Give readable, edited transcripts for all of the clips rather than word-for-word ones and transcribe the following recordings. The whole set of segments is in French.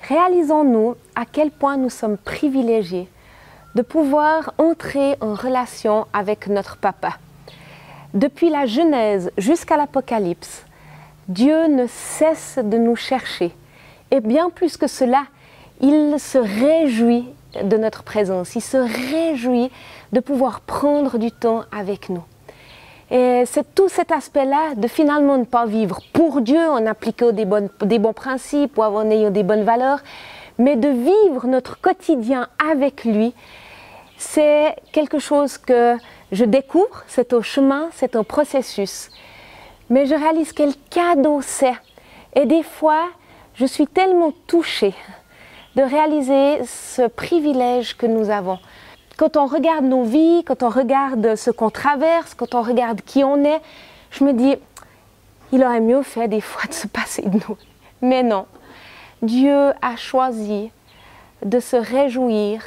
Réalisons-nous à quel point nous sommes privilégiés de pouvoir entrer en relation avec notre Papa. Depuis la Genèse jusqu'à l'Apocalypse, Dieu ne cesse de nous chercher. Et bien plus que cela, il se réjouit de notre présence. Il se réjouit de pouvoir prendre du temps avec nous. Et c'est tout cet aspect-là de finalement ne pas vivre pour Dieu en appliquant des bons principes ou en ayant des bonnes valeurs, mais de vivre notre quotidien avec lui. C'est quelque chose que je découvre, c'est un chemin, c'est un processus. Mais je réalise quel cadeau c'est. Et des fois, je suis tellement touchée de réaliser ce privilège que nous avons. Quand on regarde nos vies, quand on regarde ce qu'on traverse, quand on regarde qui on est, je me dis, il aurait mieux fait des fois de se passer de nous. Mais non, Dieu a choisi de se réjouir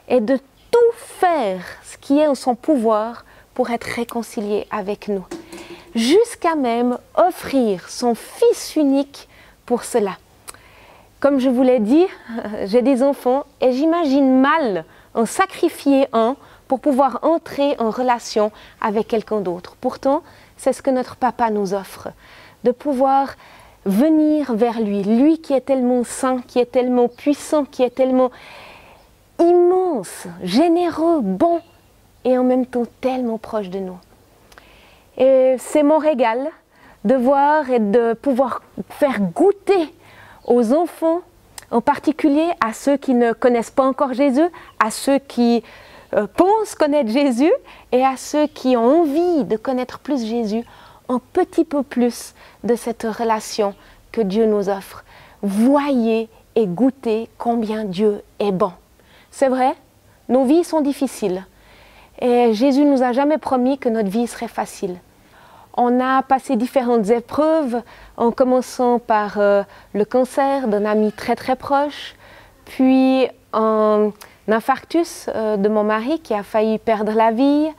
et de tout faire ce qui est en son pouvoir pour être réconcilié avec nous. Jusqu'à même offrir son Fils unique pour cela. Comme je vous l'ai dit, j'ai des enfants et j'imagine mal en sacrifier un pour pouvoir entrer en relation avec quelqu'un d'autre. Pourtant, c'est ce que notre Papa nous offre, de pouvoir venir vers lui, lui qui est tellement saint, qui est tellement puissant, qui est tellement immense, généreux, bon et en même temps tellement proche de nous. Et c'est mon régal de voir et de pouvoir faire goûter aux enfants, en particulier à ceux qui ne connaissent pas encore Jésus, à ceux qui pensent connaître Jésus et à ceux qui ont envie de connaître plus Jésus, un petit peu plus de cette relation que Dieu nous offre. Voyez et goûtez combien Dieu est bon. C'est vrai, nos vies sont difficiles et Jésus ne nous a jamais promis que notre vie serait facile. On a passé différentes épreuves, en commençant par le cancer d'un ami très très proche, puis un infarctus de mon mari qui a failli perdre la vie,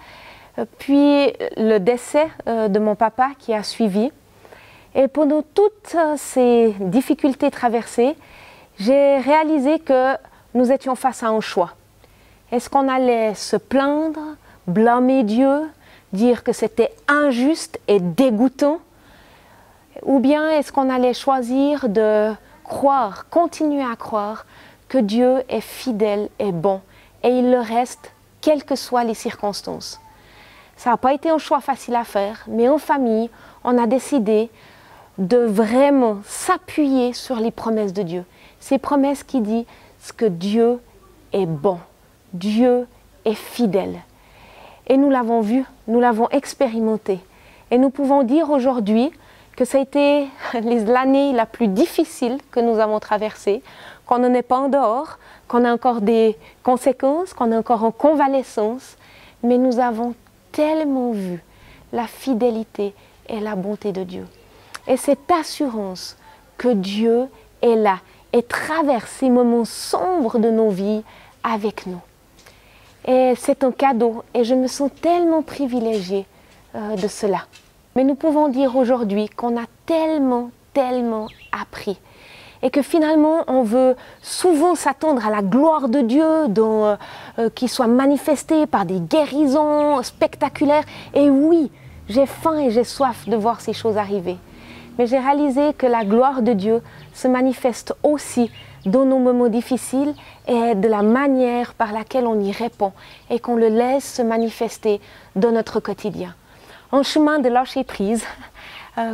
puis le décès de mon papa qui a suivi. Et pendant toutes ces difficultés traversées, j'ai réalisé que nous étions face à un choix. Est-ce qu'on allait se plaindre, blâmer Dieu, dire que c'était injuste et dégoûtant, ou bien est-ce qu'on allait choisir de croire, continuer à croire que Dieu est fidèle et bon, et il le reste, quelles que soient les circonstances. Ça n'a pas été un choix facile à faire, mais en famille, on a décidé de vraiment s'appuyer sur les promesses de Dieu. Ces promesses qui disent que Dieu est bon, Dieu est fidèle. Et nous l'avons vu, nous l'avons expérimenté. Et nous pouvons dire aujourd'hui que ça a été l'année la plus difficile que nous avons traversée, qu'on n'en est pas en dehors, qu'on a encore des conséquences, qu'on est encore en convalescence, mais nous avons tellement vu la fidélité et la bonté de Dieu. Et cette assurance que Dieu est là et traverse ces moments sombres de nos vies avec nous. Et c'est un cadeau et je me sens tellement privilégiée de cela. Mais nous pouvons dire aujourd'hui qu'on a tellement appris et que finalement on veut souvent s'attendre à la gloire de Dieu qui soit manifestée par des guérisons spectaculaires. Et oui, j'ai faim et j'ai soif de voir ces choses arriver. Mais j'ai réalisé que la gloire de Dieu se manifeste aussi dans nos moments difficiles et de la manière par laquelle on y répond et qu'on le laisse se manifester dans notre quotidien. Un chemin de lâcher prise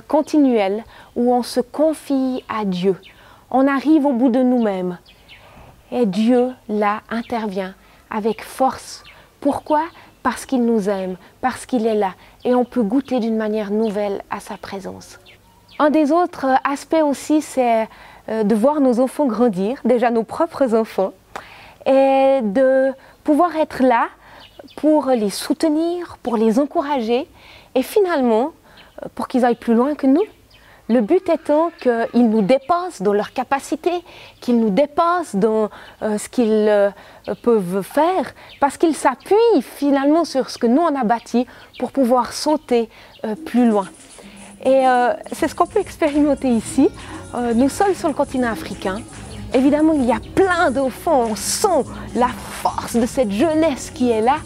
continuel où on se confie à Dieu. On arrive au bout de nous-mêmes et Dieu, là, intervient avec force. Pourquoi ? Parce qu'il nous aime, parce qu'il est là et on peut goûter d'une manière nouvelle à sa présence. Un des autres aspects aussi, c'est de voir nos enfants grandir, déjà nos propres enfants, et de pouvoir être là pour les soutenir, pour les encourager, et finalement, pour qu'ils aillent plus loin que nous. Le but étant qu'ils nous dépassent dans leurs capacités, qu'ils nous dépassent dans ce qu'ils peuvent faire, parce qu'ils s'appuient finalement sur ce que nous on a bâti pour pouvoir sauter plus loin. Et c'est ce qu'on peut expérimenter ici. Nous sommes sur le continent africain Évidemment, il y a plein d'enfants, on sent la force de cette jeunesse qui est là.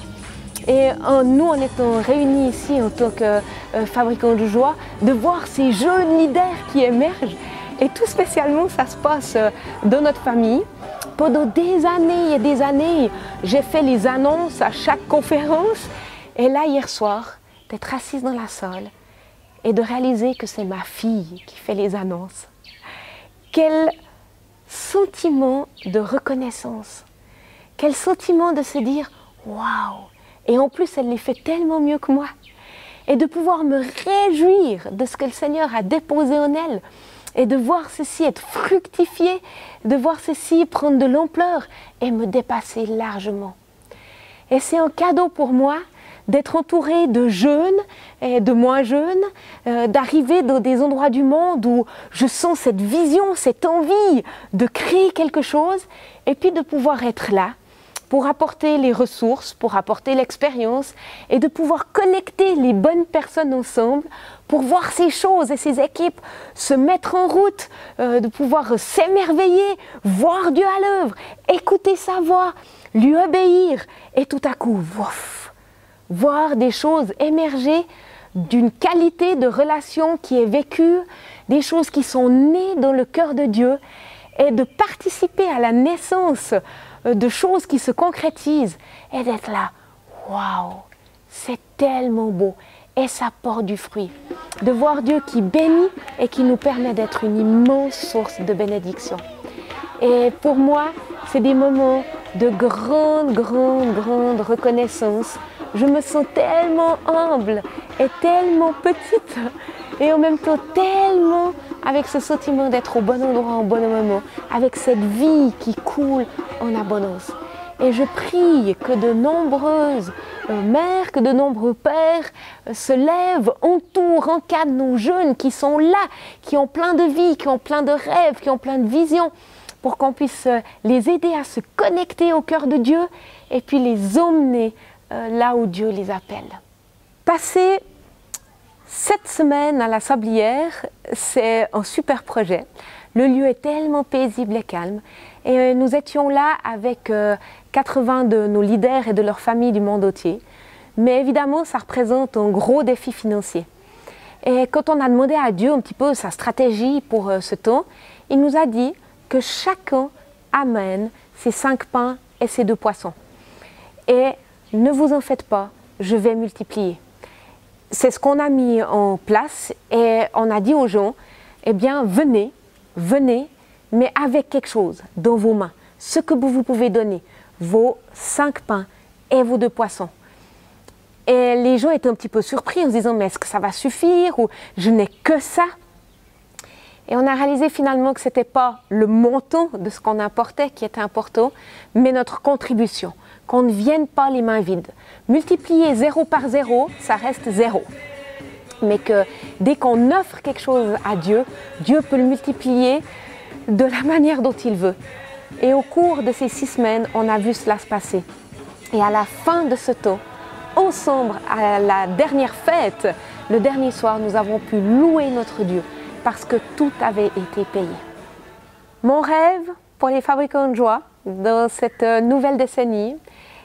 Et nous, en étant réunis ici en tant que fabricants de joie, de voir ces jeunes leaders qui émergent. Et tout spécialement, ça se passe dans notre famille. Pendant des années et des années, j'ai fait les annonces à chaque conférence. Et là, hier soir, d'être assise dans la salle et de réaliser que c'est ma fille qui fait les annonces. Quel sentiment de reconnaissance, quel sentiment de se dire « Waouh !» Et en plus, elle les fait tellement mieux que moi. Et de pouvoir me réjouir de ce que le Seigneur a déposé en elle. Et de voir ceci être fructifié, de voir ceci prendre de l'ampleur et me dépasser largement. Et c'est un cadeau pour moi d'être entourée de jeunes et de moins jeunes, d'arriver dans des endroits du monde où je sens cette vision, cette envie de créer quelque chose et puis de pouvoir être là pour apporter les ressources, pour apporter l'expérience et de pouvoir connecter les bonnes personnes ensemble pour voir ces choses et ces équipes se mettre en route, de pouvoir s'émerveiller, voir Dieu à l'œuvre, écouter sa voix, lui obéir et tout à coup, wouf, voir des choses émerger d'une qualité de relation qui est vécue, des choses qui sont nées dans le cœur de Dieu et de participer à la naissance de choses qui se concrétisent et d'être là, waouh, c'est tellement beau et ça porte du fruit. De voir Dieu qui bénit et qui nous permet d'être une immense source de bénédiction. Et pour moi, c'est des moments de grande reconnaissance. Je me sens tellement humble et tellement petite et en même temps tellement avec ce sentiment d'être au bon endroit, au bon moment, avec cette vie qui coule en abondance. Et je prie que de nombreuses mères, que de nombreux pères se lèvent, entourent, encadrent nos jeunes qui sont là, qui ont plein de vie, qui ont plein de rêves, qui ont plein de visions, pour qu'on puisse les aider à se connecter au cœur de Dieu et puis les emmener là où Dieu les appelle. Passer 7 semaines à la Sablière, c'est un super projet. Le lieu est tellement paisible et calme. Et nous étions là avec 80 de nos leaders et de leurs familles du monde entier. Mais évidemment, ça représente un gros défi financier. Et quand on a demandé à Dieu un petit peu sa stratégie pour ce temps, il nous a dit que chacun amène ses 5 pains et ses 2 poissons. Et ne vous en faites pas, je vais multiplier. C'est ce qu'on a mis en place et on a dit aux gens, eh bien venez, mais avec quelque chose dans vos mains. Ce que vous pouvez donner, vos 5 pains et vos 2 poissons. Et les gens étaient un petit peu surpris en se disant, mais est-ce que ça va suffire ou je n'ai que ça? Et on a réalisé finalement que ce n'était pas le montant de ce qu'on apportait qui était important, mais notre contribution. Qu'on ne vienne pas les mains vides. Multiplier 0 par 0, ça reste 0. Mais que dès qu'on offre quelque chose à Dieu, Dieu peut le multiplier de la manière dont il veut. Et au cours de ces 6 semaines, on a vu cela se passer. Et à la fin de ce temps, ensemble, à la dernière fête, le dernier soir, nous avons pu louer notre Dieu parce que tout avait été payé. Mon rêve pour les fabricants de joie dans cette nouvelle décennie,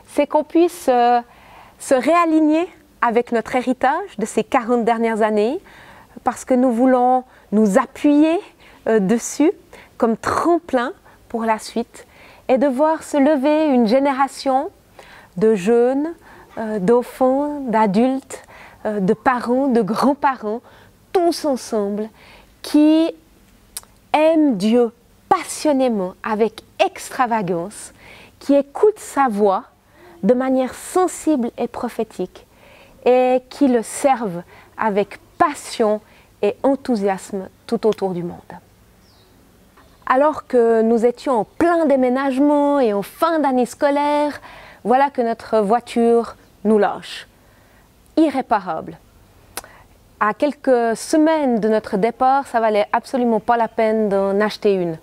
c'est qu'on puisse se réaligner avec notre héritage de ces 40 dernières années parce que nous voulons nous appuyer dessus comme tremplin pour la suite et de voir se lever une génération de jeunes, d'enfants, d'adultes, de parents, de grands-parents, tous ensemble, qui aiment Dieu passionnément, avec extravagance, qui écoutent sa voix de manière sensible et prophétique et qui le servent avec passion et enthousiasme tout autour du monde. Alors que nous étions en plein déménagement et en fin d'année scolaire, voilà que notre voiture nous lâche. Irréparable. À quelques semaines de notre départ, ça valait absolument pas la peine d'en acheter une.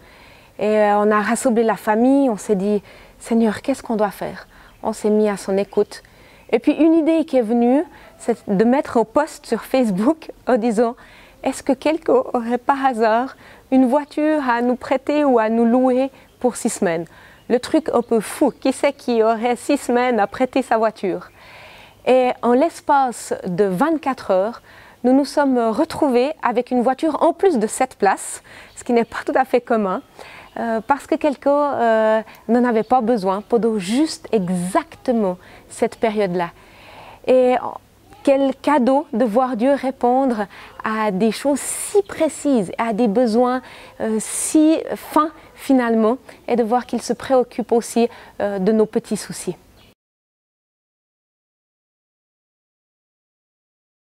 Et on a rassemblé la famille, on s'est dit, Seigneur, qu'est-ce qu'on doit faire? On s'est mis à son écoute. Et puis une idée qui est venue, c'est de mettre un post sur Facebook en disant, est-ce que quelqu'un aurait par hasard une voiture à nous prêter ou à nous louer pour 6 semaines? Le truc un peu fou, qui c'est qui aurait 6 semaines à prêter sa voiture? Et en l'espace de 24 heures, nous nous sommes retrouvés avec une voiture en plus de 7 places, ce qui n'est pas tout à fait commun, parce que quelqu'un n'en avait pas besoin pendant juste exactement cette période-là. Et quel cadeau de voir Dieu répondre à des choses si précises, à des besoins si fins finalement, et de voir qu'il se préoccupe aussi de nos petits soucis.